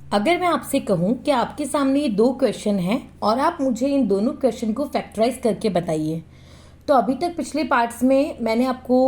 अगर मैं आपसे कहूं कि आपके सामने ये दो क्वेश्चन हैं और आप मुझे इन दोनों क्वेश्चन को फैक्टराइज करके बताइए, तो अभी तक पिछले पार्ट्स में मैंने आपको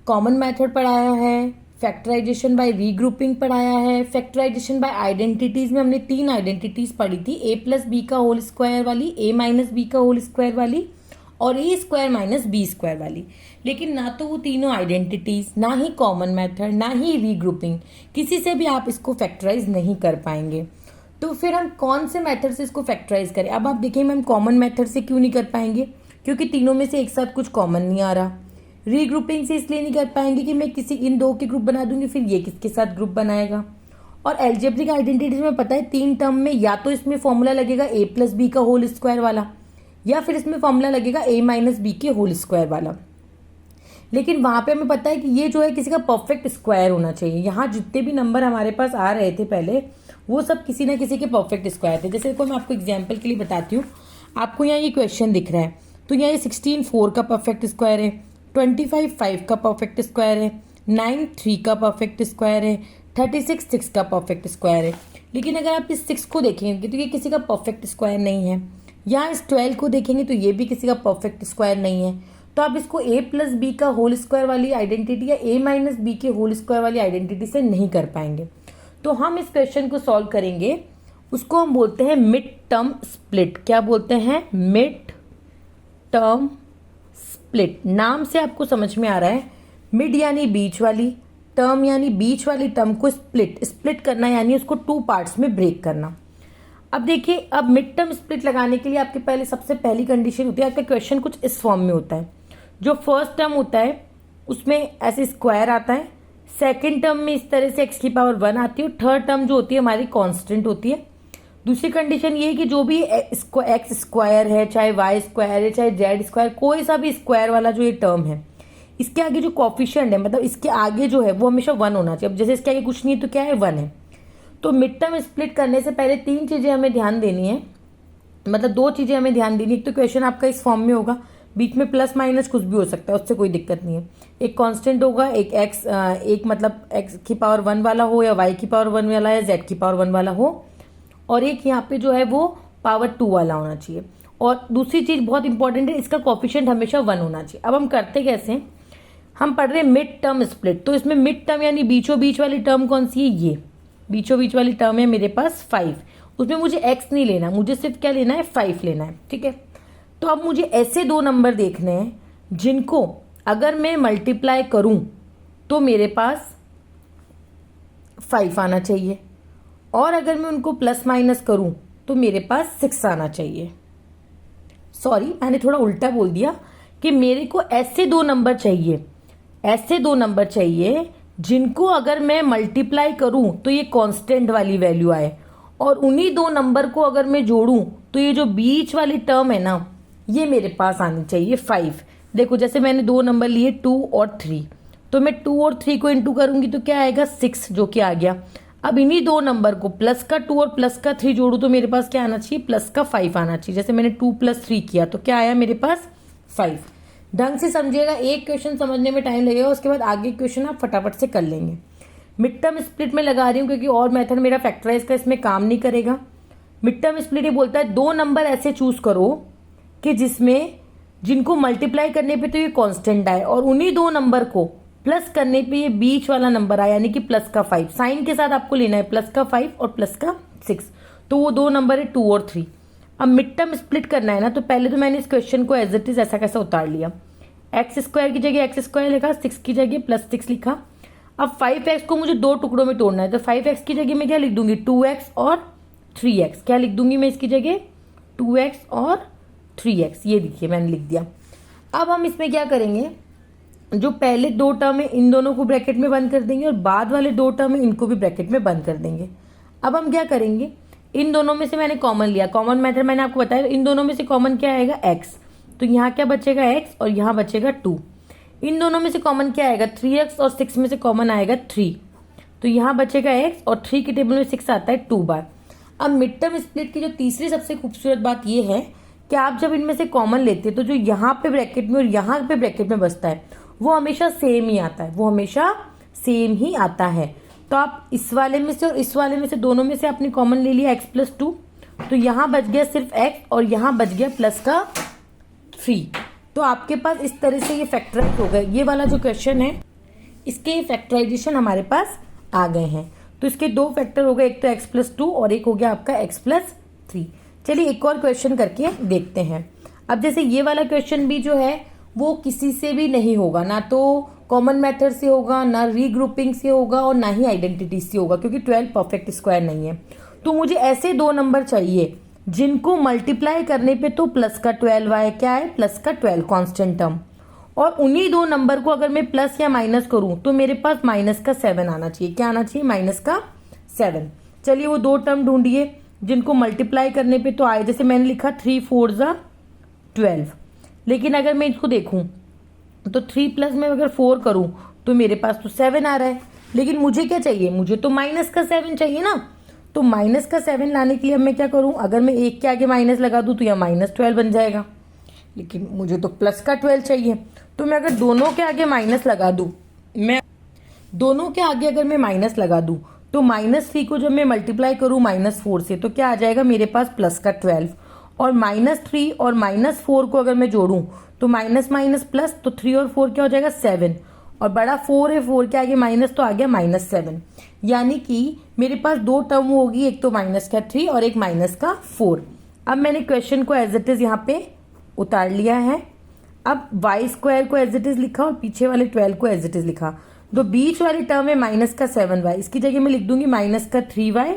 कॉमन मेथड पढ़ाया है, फैक्टराइजेशन बाय रीग्रुपिंग पढ़ाया है, फैक्टराइजेशन बाय आइडेंटिटीज में हमने 3 आइडेंटिटीज पढ़ी थी, a प्लस बी का होल स्क्वायर वाली, a माइनस बी का होल स्क्वायर वाली और ए स्क्वायर माइनस बी स्क्वायर वाली। लेकिन ना तो वो तीनों आइडेंटिटीज, ना ही कॉमन मेथड, ना ही रीग्रुपिंग, किसी से भी आप इसको फैक्टराइज नहीं कर पाएंगे। तो फिर हम कौन से मेथड से इसको फैक्टराइज करें? अब आप देखिए, हम कॉमन मेथड से क्यों नहीं कर पाएंगे? क्योंकि तीनों में से एक साथ कुछ कॉमन नहीं आ रहा। रीग्रुपिंग से इसलिए नहीं कर पाएंगे कि मैं किसी इन दो के ग्रुप बना दूंगी, फिर ये किसके साथ ग्रुप बनाएगा। और एल्जेब्रिक आइडेंटिटीज में पता है 3 टर्म में या तो इसमें फॉर्मूला लगेगा a प्लस बी का होल स्क्वायर वाला, या फिर इसमें फॉर्मूला लगेगा a माइनस बी के होल स्क्वायर वाला। लेकिन वहां पे हमें पता है कि ये जो है किसी का परफेक्ट स्क्वायर होना चाहिए। यहाँ जितने भी नंबर हमारे पास आ रहे थे पहले, वो सब किसी ना किसी के परफेक्ट स्क्वायर थे। जैसे मैं आपको एग्जाम्पल के लिए बताती हूँ। आपको यहाँ ये क्वेश्चन दिख रहा है, तो यहाँ ये 16 4 का परफेक्ट स्क्वायर है, 25 5 का परफेक्ट स्क्वायर है, 9 3 का परफेक्ट स्क्वायर है, 36 6 का परफेक्ट स्क्वायर है। लेकिन अगर आप इस 6 को देखेंगे तो ये किसी का परफेक्ट स्क्वायर नहीं है। यहाँ इस 12 को देखेंगे तो ये भी किसी का परफेक्ट स्क्वायर नहीं है। तो आप इसको a प्लस बी का होल स्क्वायर वाली आइडेंटिटी या a माइनस बी के होल स्क्वायर वाली आइडेंटिटी से नहीं कर पाएंगे। तो हम इस क्वेश्चन को सॉल्व करेंगे, उसको हम बोलते हैं मिड टर्म स्प्लिट। क्या बोलते हैं? Mid term split. नाम से आपको समझ में आ रहा है, मिड यानी बीच वाली, टर्म यानी बीच वाली टर्म को स्प्लिट करना, यानी उसको 2 पार्ट्स में ब्रेक करना। अब देखिए, अब मिड टर्म स्प्लिट लगाने के लिए आपके पहले सबसे पहली कंडीशन होती है, आपका क्वेश्चन कुछ इस फॉर्म में होता है। जो फर्स्ट टर्म होता है उसमें ऐसे स्क्वायर आता है, सेकंड टर्म में इस तरह से x की पावर 1 आती है, और थर्ड टर्म जो होती है हमारी कांस्टेंट होती है। दूसरी कंडीशन ये है कि जो भी एक्स स्क्वायर है, चाहे वाई स्क्वायर है, चाहे जेड स्क्वायर, कोई सा भी स्क्वायर वाला जो ये टर्म है, इसके आगे जो कॉफिशिएंट है, मतलब इसके आगे जो है वो हमेशा 1 होना चाहिए। अब जैसे इसके आगे कुछ नहीं है तो क्या है? 1 है। तो मिड टर्म स्प्लिट करने से पहले 3 चीजें हमें ध्यान देनी है, मतलब 2 चीजें हमें ध्यान देनी है। एक तो क्वेश्चन आपका इस फॉर्म में होगा, बीच में प्लस माइनस कुछ भी हो सकता है, उससे कोई दिक्कत नहीं है। एक कांस्टेंट होगा, एक मतलब x की पावर 1 वाला हो, या y की पावर 1 वाला, या z की पावर 1 वाला हो, और एक यहाँ पे जो है वो पावर 2 वाला होना चाहिए। और दूसरी चीज बहुत इंपॉर्टेंट है, इसका कॉफिशिएंट हमेशा 1 होना चाहिए। अब हम करते कैसे? हम पढ़ रहे हैं मिड टर्म स्प्लिट, तो इसमें मिड टर्म यानी बीचों बीच वाली टर्म कौन सी है? ये बीचों बीच वाली टर्म है मेरे पास 5। उसमें मुझे x नहीं लेना, मुझे सिर्फ क्या लेना है? 5 लेना है, ठीक है। तो अब मुझे ऐसे 2 नंबर देखने हैं जिनको अगर मैं मल्टीप्लाई करूं तो मेरे पास 5 आना चाहिए, और अगर मैं उनको प्लस माइनस करूं तो मेरे पास 6 आना चाहिए। सॉरी, मैंने थोड़ा उल्टा बोल दिया कि मेरे को ऐसे 2 नंबर चाहिए, ऐसे 2 नंबर चाहिए जिनको अगर मैं मल्टीप्लाई करूं तो ये कांस्टेंट वाली वैल्यू आए, और उन्हीं 2 नंबर को अगर मैं जोड़ूं तो ये जो बीच वाली टर्म है ना, ये मेरे पास आनी चाहिए 5। देखो, जैसे मैंने 2 नंबर लिए 2 और 3, तो मैं 2 और 3 को इंटू करूंगी तो क्या आएगा? 6, जो कि आ गया। अब इन्हीं 2 नंबर को प्लस का 2 और प्लस का 3 जोड़ू तो मेरे पास क्या आना चाहिए? प्लस का 5 आना चाहिए। जैसे मैंने 2 + 3 किया तो क्या आया मेरे पास? 5। ढंग से समझिएगा, एक क्वेश्चन समझने में टाइम लगेगा, उसके बाद आगे क्वेश्चन आप फटाफट से कर लेंगे। मिड टर्म स्प्लिट में लगा रही हूँ क्योंकि और मेथड मेरा फैक्टराइज का इसमें काम नहीं करेगा। मिड टर्म स्प्लिट ये बोलता है 2 नंबर ऐसे चूज करो कि जिनको मल्टीप्लाई करने पे तो ये कांस्टेंट आए, और उन्हीं 2 नंबर को प्लस करने पे ये बीच वाला नंबर आए, यानी कि प्लस का 5। साइन के साथ आपको लेना है प्लस का 5 और प्लस का 6, तो वो 2 नंबर है 2 और 3। अब मिड टर्म स्प्लिट करना है ना, तो पहले तो मैंने इस क्वेश्चन को एज इट इज ऐसा कैसा उतार लिया। एक्स स्क्वायर की जगह एक्स स्क्वायर लिखा, 6 की जगह +6 लिखा। अब 5x को मुझे 2 टुकड़ों में तोड़ना है, तो 5x की जगह मैं क्या लिख दूंगी? 2x और 3x। क्या लिख दूंगी मैं इसकी जगह? 2x और 3x। ये देखिए मैंने लिख दिया। अब हम इसमें क्या करेंगे, जो पहले 2 टर्म है इन दोनों को ब्रैकेट में बंद कर देंगे, और बाद वाले 2 टर्म है इनको भी ब्रैकेट में बंद कर देंगे। अब हम क्या करेंगे, इन दोनों में से मैंने कॉमन लिया, कॉमन मेथड मैंने आपको बताया, इन दोनों में से कॉमन क्या आएगा? x। तो यहाँ क्या बचेगा? x, और यहाँ बचेगा 2। इन दोनों में से कॉमन क्या आएगा? 3x, और 6 में से कॉमन आएगा 3, तो यहाँ बचेगा x, और 3 के टेबल में 6 आता है 2 बार। अब मिड टर्म स्प्लिट की जो तीसरी सबसे खूबसूरत बात यह है कि आप जब इनमें से कॉमन लेते हैं तो जो यहाँ पे ब्रैकेट में और यहाँ पे ब्रैकेट में बचता है वो हमेशा सेम ही आता है, वो हमेशा सेम ही आता है। तो आप इस वाले में से और इस वाले में से दोनों में से आपने कॉमन ले लिया x+2, तो यहाँ बच गया सिर्फ x और यहाँ बच गया प्लस का 3। तो आपके पास इस तरह से ये फैक्टराइज हो गए। ये वाला जो क्वेश्चन है इसके फैक्टराइजेशन हमारे पास आ गए हैं। तो इसके दो फैक्टर हो गए, एक तो x+2 और एक हो गया आपका x+3। चलिए एक और क्वेश्चन करके देखते हैं। अब जैसे ये वाला क्वेश्चन भी जो है वो किसी से भी नहीं होगा, ना तो कॉमन मेथड से होगा, ना रीग्रुपिंग से होगा और ना ही आइडेंटिटी से होगा, क्योंकि 12 परफेक्ट स्क्वायर नहीं है। तो मुझे ऐसे दो नंबर चाहिए जिनको मल्टीप्लाई करने पे तो प्लस का 12 आए, क्या है प्लस का 12 कांस्टेंट टर्म, और उन्हीं दो नंबर को अगर मैं प्लस या माइनस करूं तो मेरे पास माइनस का 7 आना चाहिए। क्या आना चाहिए? माइनस का 7। चलिए वो दो टर्म ढूंढिए जिनको मल्टीप्लाई करने पे तो आए। जैसे मैंने लिखा 3 4 ज़ा 12, लेकिन अगर मैं इसको देखूं तो 3 प्लस में अगर 4 करूं तो मेरे पास तो 7 आ रहा है, लेकिन मुझे क्या चाहिए? मुझे तो माइनस का 7 चाहिए ना। तो माइनस का 7 लाने के लिए अब मैं क्या करूं? अगर मैं एक के आगे माइनस लगा दूं तो यह -12 बन जाएगा, लेकिन मुझे तो प्लस का 12 चाहिए। तो मैं अगर दोनों के आगे माइनस लगा दूं, अगर मैं माइनस लगा दूं तो -3 को जब मैं मल्टीप्लाई करूं -4 से तो क्या आ जाएगा मेरे पास? प्लस का 12। और -3 और -4 को अगर मैं जोड़ूं तो माइनस माइनस प्लस, तो 3 और 4 क्या हो जाएगा? 7। और बड़ा 4 है, 4 के आगे माइनस तो आ गया -7। यानी कि मेरे पास दो टर्म होगी, एक तो माइनस का 3 और एक माइनस का 4। अब मैंने क्वेश्चन को एज इट इज यहाँ पे उतार लिया है। अब y² को एज इट इज लिखा और पीछे वाले 12 को एज इट इज लिखा। तो बीच वाली टर्म है माइनस का 7y, इसकी जगह मैं लिख दूंगी माइनस का 3y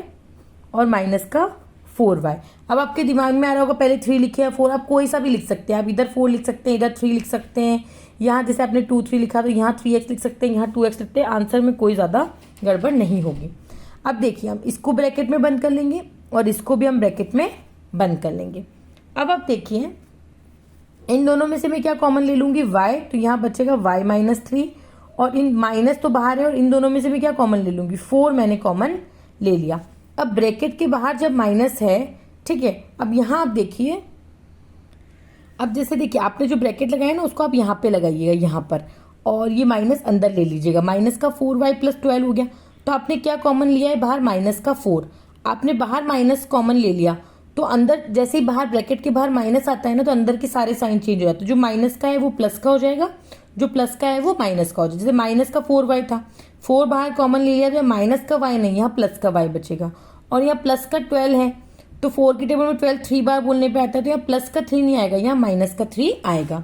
और माइनस का 4y। अब आपके दिमाग में आ रहा होगा पहले 3 लिखे या 4, आप कोई सा भी लिख सकते हैं। आप इधर 4 लिख सकते हैं, इधर 3 लिख सकते हैं। यहाँ जैसे आपने 2 3 लिखा तो यहाँ 3x लिख सकते हैं, यहाँ 2x लिखते हैं। आंसर में कोई ज़्यादा गड़बड़ नहीं होगी। अब देखिए हम इसको ब्रैकेट में बंद कर लेंगे और इसको भी हम ब्रैकेट में बंद कर लेंगे। अब आप देखिए इन दोनों में से मैं क्या कॉमन ले लूँगी? y, तो यहाँ बचेगा y-3 और इन माइनस तो बाहर है और इन दोनों में से मैं क्या कॉमन ले लूँगी? 4 मैंने कॉमन ले लिया। अब ब्रैकेट के बाहर जब माइनस है, ठीक है, अब यहाँ आप देखिए, अब जैसे देखिए आपने जो ब्रैकेट लगाया ना उसको आप यहाँ पे लगाइएगा, यहाँ पर, और ये माइनस अंदर ले लीजिएगा। माइनस का 4y + 12 हो गया। तो आपने क्या कॉमन लिया है बाहर? माइनस का 4। आपने बाहर माइनस कॉमन ले लिया तो अंदर जैसे ही बाहर ब्रैकेट के बाहर माइनस आता है ना तो अंदर के सारे साइन चेंज हो जाते हैं। जो माइनस का है वो प्लस का हो जाएगा, जो प्लस का है वो माइनस का हो जाएगा। जैसे माइनस का 4y था, 4 बाहर कॉमन ले लिया तो माइनस का y नहीं, यहाँ प्लस का y बचेगा। और यहाँ प्लस का 12 है तो 4 की टेबल में 12 3 बार बोलने पे आता है, तो यहाँ प्लस का 3 नहीं आएगा, यहाँ माइनस का 3 आएगा।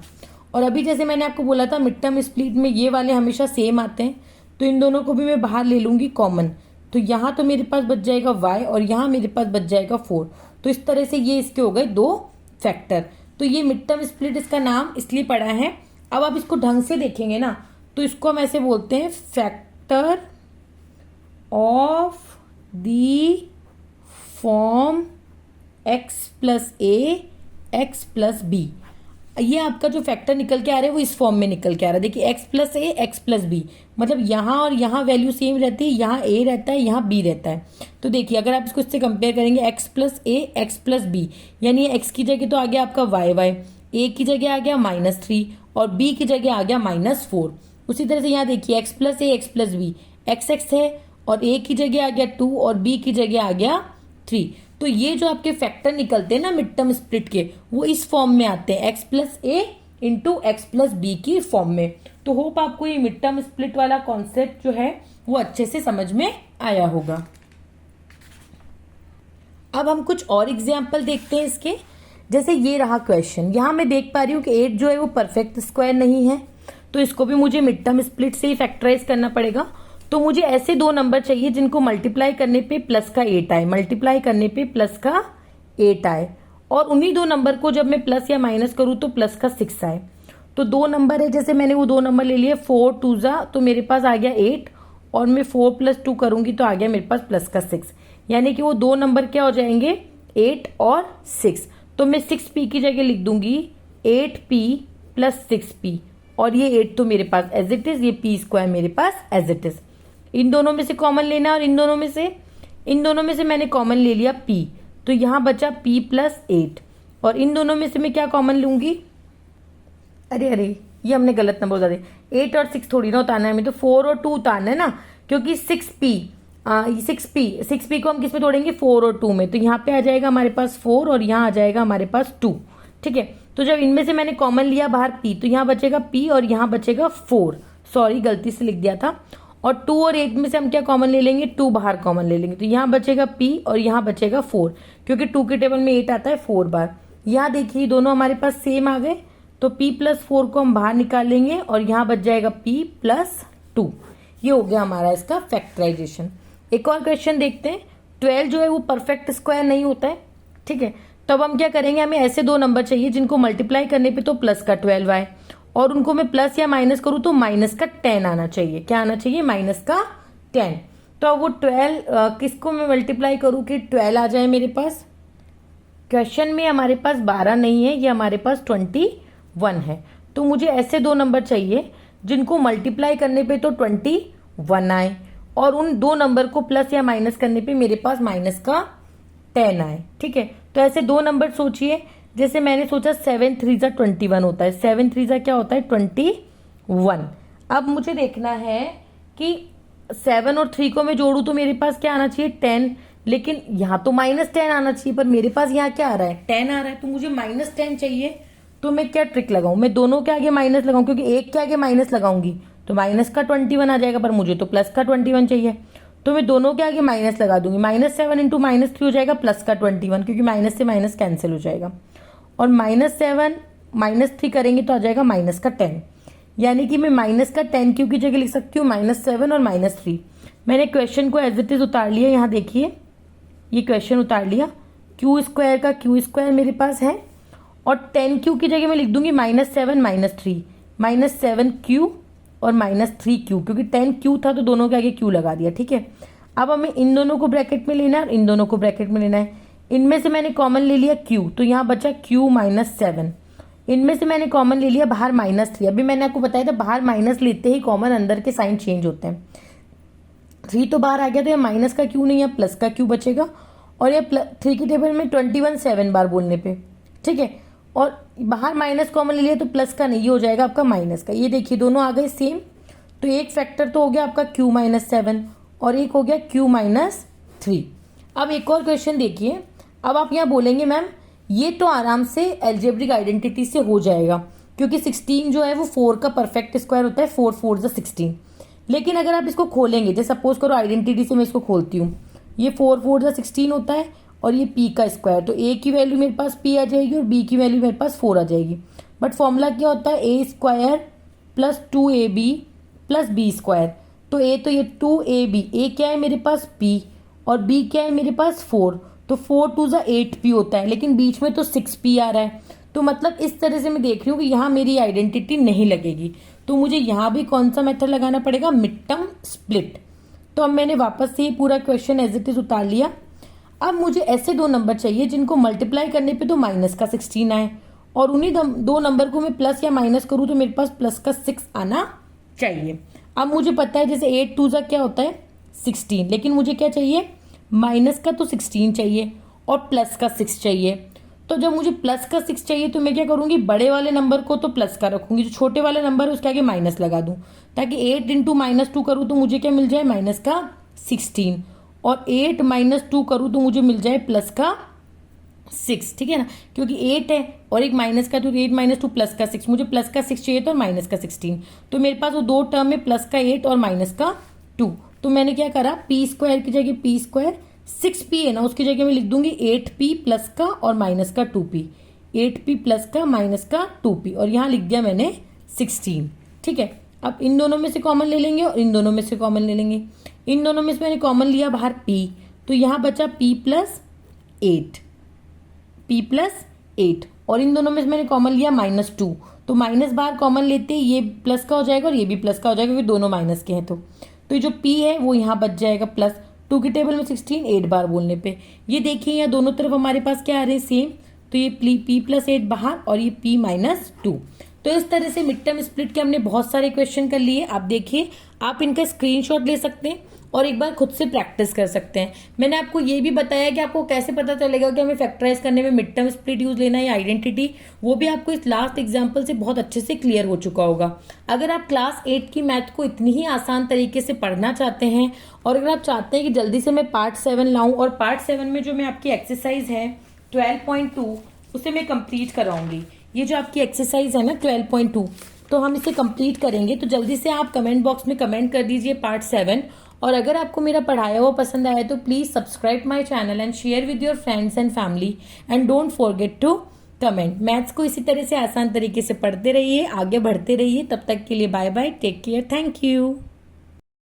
और अभी जैसे मैंने आपको बोला था मिड टर्म स्प्लिट में ये वाले हमेशा सेम आते हैं, तो इन दोनों को भी मैं बाहर ले लूँगी कॉमन। तो यहाँ तो मेरे पास बच जाएगा y और यहाँ मेरे पास बच जाएगा 4। तो इस तरह से ये इसके हो गए दो फैक्टर। तो ये मिड टर्म स्प्लिट इसका नाम इसलिए पड़ा है। अब आप इसको ढंग से देखेंगे ना तो इसको हम ऐसे बोलते हैं factor of the form x+a x+b। ये आपका जो फैक्टर निकल के आ रहा है वो इस फॉर्म में निकल के आ रहा है। देखिए x+a x+b, मतलब यहाँ और यहाँ वैल्यू सेम रहती है, यहाँ a रहता है, यहाँ b रहता है। तो देखिए अगर आप इसको इससे कंपेयर करेंगे x+a x+b, यानी x की जगह तो आ गया आपका y, a की जगह आ गया -3 और b की जगह आ गया -4। उसी तरह से यहाँ देखिए x+a x+b, x है और a की जगह आ गया 2 और b की जगह आ गया 3। तो ये जो आपके फैक्टर निकलते हैं ना मिड टर्म स्प्लिट के, वो इस फॉर्म में आते हैं, x+a × x+b की फॉर्म में। तो होप आपको ये मिड टर्म स्प्लिट वाला कॉन्सेप्ट जो है वो अच्छे से समझ में आया होगा। अब हम कुछ और एग्जाम्पल देखते हैं इसके। जैसे ये रहा क्वेश्चन, यहाँ मैं देख पा रही हूँ कि 8 जो है वो परफेक्ट स्क्वायर नहीं है, तो इसको भी मुझे मिड टर्म स्प्लिट से ही फैक्टराइज करना पड़ेगा। तो मुझे ऐसे दो नंबर चाहिए जिनको मल्टीप्लाई करने पे प्लस का 8 आए, मल्टीप्लाई करने पे प्लस का 8 आए, और उन्हीं दो नंबर को जब मैं प्लस या माइनस करूँ तो प्लस का 6 आए। तो दो नंबर है, जैसे मैंने वो दो नंबर ले लिए, 4 2 ज़ा तो मेरे पास आ गया 8 और मैं 4 + 2 करूँगी तो आ गया मेरे पास प्लस का 6। यानी कि वो दो नंबर क्या हो जाएंगे? 8 और 6। तो मैं 6p की जगह लिख दूंगी 8p + 6p, और ये 8 तो मेरे पास एज इट इज, ये p² मेरे पास एज इट इज। इन दोनों में से कॉमन लेना और इन दोनों में से मैंने कॉमन ले लिया p, तो यहाँ बचा p + 8। और इन दोनों में से मैं क्या कॉमन लूंगी? अरे ये हमने गलत नंबर बता दिया। 8 और 6 थोड़ी ना उतारना है हमें, तो 4 और 2 उतारना है ना, क्योंकि 6p सिक्स पी को हम किस में तोड़ेंगे, 4 और 2 में। तो यहाँ पे आ जाएगा हमारे पास 4 और यहाँ आ जाएगा हमारे पास 2। ठीक है, तो जब इनमें से मैंने कॉमन लिया बाहर p, तो यहाँ बचेगा p और यहाँ बचेगा 4। सॉरी, गलती से लिख दिया था। और 2 और 8 में से हम क्या कॉमन ले लेंगे, 2 बाहर कॉमन ले लेंगे। तो यहाँ बचेगा p और यहाँ बचेगा 4, क्योंकि 2 के टेबल में 8 आता है 4 बार। यहाँ देखिए दोनों हमारे पास सेम आ गए, तो p प्लस 4 को हम बाहर निकाल लेंगे और यहाँ बच जाएगा p प्लस 2। ये हो गया हमारा इसका फैक्टराइजेशन। एक और क्वेश्चन देखते हैं। 12 जो है वो परफेक्ट स्क्वायर नहीं होता है। ठीक है, तो अब हम क्या करेंगे, हमें ऐसे दो नंबर चाहिए जिनको मल्टीप्लाई करने पे तो प्लस का 12 आए, और उनको मैं प्लस या माइनस करूँ तो माइनस का 10 आना चाहिए। क्या आना चाहिए, माइनस का 10। तो अब वो 12 किसको मैं मल्टीप्लाई करूँ कि 12 आ जाए मेरे पास। क्वेश्चन में हमारे पास 12 नहीं है, ये हमारे पास 21 है। तो मुझे ऐसे दो नंबर चाहिए जिनको मल्टीप्लाई करने पे तो 21 आए, और उन दो नंबर को प्लस या माइनस करने पे मेरे पास माइनस का 10 आए। ठीक है, तो ऐसे दो नंबर सोचिए। जैसे मैंने सोचा 7 3 जा 21 होता है, 7 3 जा क्या होता है 21। अब मुझे देखना है कि 7 और 3 को मैं जोड़ू तो मेरे पास क्या आना चाहिए 10, लेकिन यहाँ तो -10 आना चाहिए, पर मेरे पास यहाँ क्या आ रहा है 10 आ रहा है। तो मुझे -10 चाहिए, तो मैं क्या ट्रिक लगाऊं, मैं दोनों के आगे माइनस लगाऊं, क्योंकि एक के आगे माइनस लगाऊंगी तो माइनस का 21 आ जाएगा, पर मुझे तो प्लस का 21 चाहिए। तो मैं दोनों के आगे माइनस लगा दूंगी। -7 इंटू -3 हो जाएगा प्लस का 21, क्योंकि माइनस से माइनस कैंसिल हो जाएगा। और -7 -3 करेंगे तो आ जाएगा माइनस का 10, यानी कि मैं माइनस का 10 क्यू की जगह लिख सकती हूँ -7 और -3। मैंने क्वेश्चन को एज इट इज उतार लिया। यहाँ देखिए ये क्वेश्चन उतार लिया। क्यू स्क्वायर का क्यू स्क्वायर मेरे पास है, और 10 क्यू की जगह मैं लिख दूंगी -7 -3, -7 क्यू और -3 क्यू, क्योंकि 10 क्यू था तो दोनों के आगे क्यू लगा दिया। ठीक है, अब हमें इन दोनों को ब्रैकेट में लेना है और इन दोनों को ब्रैकेट में लेना है। इनमें से मैंने कॉमन ले लिया q, तो यहाँ बचा q -7। इनमें से मैंने कॉमन ले लिया बाहर -3। अभी मैंने आपको बताया था बाहर माइनस लेते ही कॉमन अंदर के साइन चेंज होते हैं। 3 तो बाहर आ गया, तो यह माइनस का q नहीं है प्लस का q बचेगा, और ये 3 की टेबल में 21 7 बार बोलने पे। ठीक है, और बाहर माइनस कॉमन ले लिया तो प्लस का नहीं, ये हो जाएगा आपका माइनस का। ये देखिए दोनों आ गए सेम, तो एक फैक्टर तो हो गया आपका q -7 और एक हो गया q -3। अब एक और क्वेश्चन देखिए। अब आप यहाँ बोलेंगे मैम ये तो आराम से एल्जेब्रिक आइडेंटिटी से हो जाएगा, क्योंकि 16 जो है वो 4 का परफेक्ट स्क्वायर होता है, 4 4 जा 16। लेकिन अगर आप इसको खोलेंगे, जैसे सपोज करो आइडेंटिटी से मैं इसको खोलती हूँ, ये 4 4 जा 16 होता है और ये p का स्क्वायर, तो a की वैल्यू मेरे पास p आ जाएगी और b की वैल्यू मेरे पास 4 आ जाएगी। बट फॉर्मूला क्या होता है, a square plus 2ab plus b square. तो a तो ये 2ab, a क्या है मेरे पास p और b क्या है मेरे पास 4, तो 4 2 जा 8p होता है, लेकिन बीच में तो 6p आ रहा है। तो मतलब इस तरह से मैं देख रही हूँ कि यहाँ मेरी आइडेंटिटी नहीं लगेगी, तो मुझे यहाँ भी कौन सा मेथड लगाना पड़ेगा, मिड टर्म स्प्लिट। तो अब मैंने वापस से ये पूरा क्वेश्चन एज इट इज उतार लिया। अब मुझे ऐसे दो नंबर चाहिए जिनको मल्टीप्लाई करने पे तो माइनस का 16 आए, और उन्हीं दो नंबर को मैं प्लस या माइनस करूँ तो मेरे पास प्लस का 6 आना चाहिए। अब मुझे पता है जैसे 8 2 जा क्या होता है 16, लेकिन मुझे क्या चाहिए, माइनस का तो 16 चाहिए और प्लस का 6 चाहिए। तो जब मुझे प्लस का 6 चाहिए तो मैं क्या करूंगी, बड़े वाले नंबर को तो प्लस का रखूंगी, जो छोटे वाले नंबर है उसके आगे माइनस लगा दूं, ताकि 8 इंटू -2 करूँ तो मुझे क्या मिल जाए, माइनस का 16, और 8 -2 करूँ तो मुझे मिल जाए प्लस का 6। ठीक है ना, क्योंकि 8 है और एक माइनस का, तो 8 -2 प्लस का 6, मुझे प्लस का 6 चाहिए तो माइनस का 16। तो मेरे पास वो दो टर्म है, प्लस का 8 और माइनस का 2। तो मैंने क्या करा, p स्क्वायर की जगह p स्क्वायर, 6p है ना उसकी जगह मैं लिख दूंगी 8p प्लस का और माइनस का 2p, 8p प्लस का माइनस का 2p, और यहाँ लिख दिया मैंने 16। ठीक है, अब इन दोनों में से कॉमन ले लेंगे और इन दोनों में से कॉमन ले लेंगे। इन दोनों में से मैंने कॉमन लिया बाहर p, तो यहाँ बचा p प्लस 8, और इन दोनों में से मैंने कॉमन लिया -2, तो माइनस बाहर कॉमन लेते ही ये प्लस का हो जाएगा और ये भी प्लस का हो जाएगा, क्योंकि दोनों माइनस के हैं। तो ये जो p है वो यहाँ बच जाएगा प्लस 2 की टेबल में 16 8 बार बोलने पे। ये देखिए यहाँ दोनों तरफ हमारे पास क्या आ रहे हैं सेम, तो ये p प्लस 8 बाहर और ये p -2। तो इस तरह से मिड टर्म स्प्लिट के हमने बहुत सारे क्वेश्चन कर लिए। आप देखिए, आप इनका स्क्रीनशॉट ले सकते हैं और एक बार खुद से प्रैक्टिस कर सकते हैं। मैंने आपको ये भी बताया कि आपको कैसे पता चलेगा कि हमें फैक्टराइज करने में मिड टर्म स्प्लिट यूज लेना है या आइडेंटिटी, वो भी आपको इस लास्ट एग्जाम्पल से बहुत अच्छे से क्लियर हो चुका होगा। अगर आप क्लास 8 की मैथ को इतनी ही आसान तरीके से पढ़ना चाहते हैं और अगर आप चाहते हैं कि जल्दी से मैं पार्ट 7 लाऊं और पार्ट 7 में जो मैं आपकी एक्सरसाइज है 12.2 उसे मैं कंप्लीट कराऊंगी। ये जो आपकी एक्सरसाइज है ना 12.2, तो हम इसे कंप्लीट करेंगे। तो जल्दी से आप कमेंट बॉक्स में कमेंट कर दीजिए पार्ट 7। और अगर आपको मेरा पढ़ाया हुआ पसंद आया तो please subscribe my channel and share with your friends and family and don't forget to comment. Maths को इसी तरह से आसान तरीके से पढ़ते रहिए, आगे बढ़ते रहिए। तब तक के लिए bye bye, take care, thank you.